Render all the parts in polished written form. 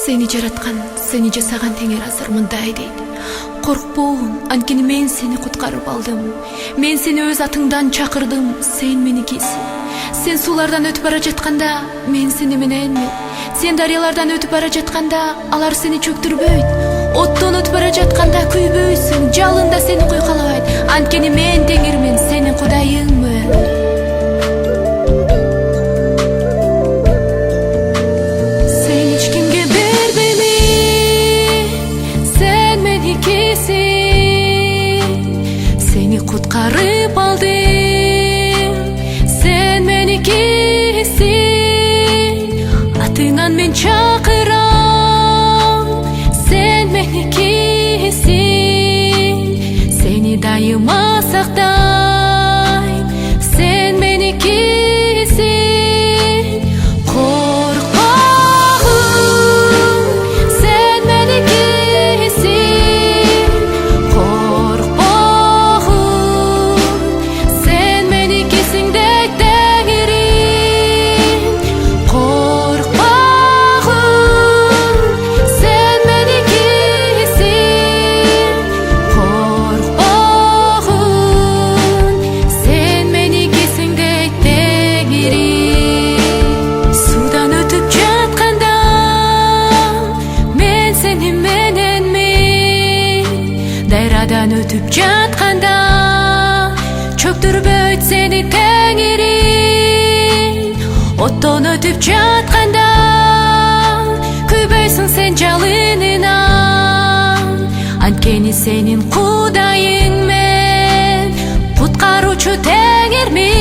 Seni жараткан, seni жасаган теңер азыр мындай дейт. Коркпогун, анткени мен сени куткарып алдым. Мен сени өз атыңдан чакырдым, сен меникисиң. Сен суулардан өтүп бара жатканда, мен сени мененмин. Сен дарыялардан өтүп бара жатканда, алар сени чөктүрбөйт. Оттон өтүп бара жатканда күйбөйсүң, жалында сени куйкалабайт. Анткени мен теңирмин, сенин кудайыңмын. Куткарып алдым, сен меникисиң. Атыңан мен чакырам, сен меникисиң. Сени дайыма сактайм, сен меникисиң. Өтүп жатканда чөктүрбөйт сени теңирим. Оттон өтүп жатканда күйбөйсүң сен жалынынан. Анткени сенин кудайың мен, куткаруучу теңирмин.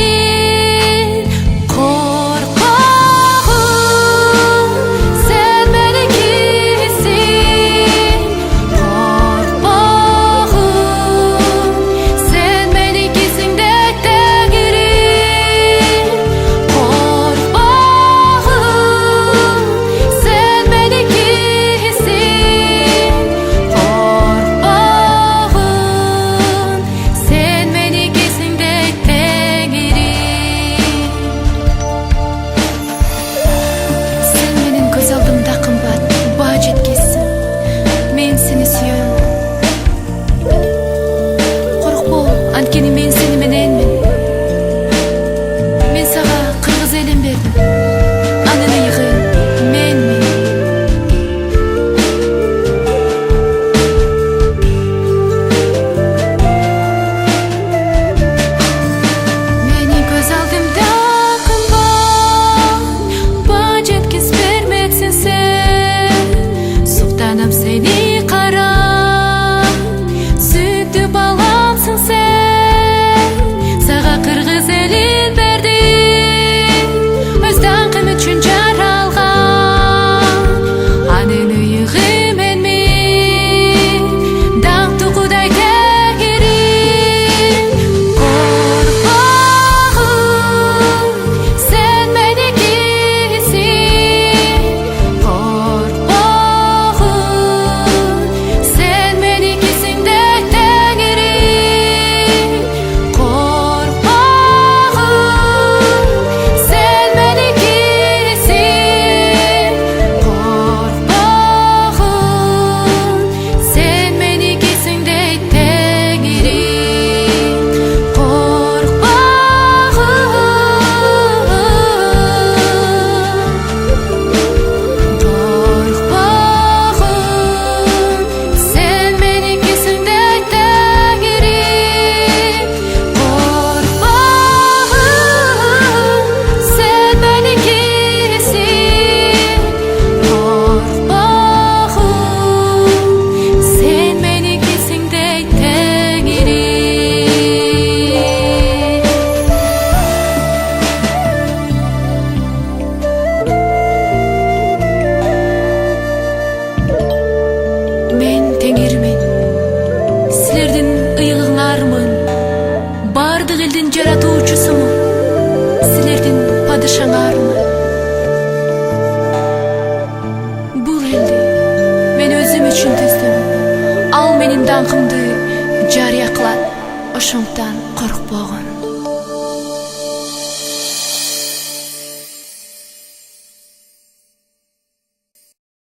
Даңкымды жарыя кылат, ошондон коркпогун.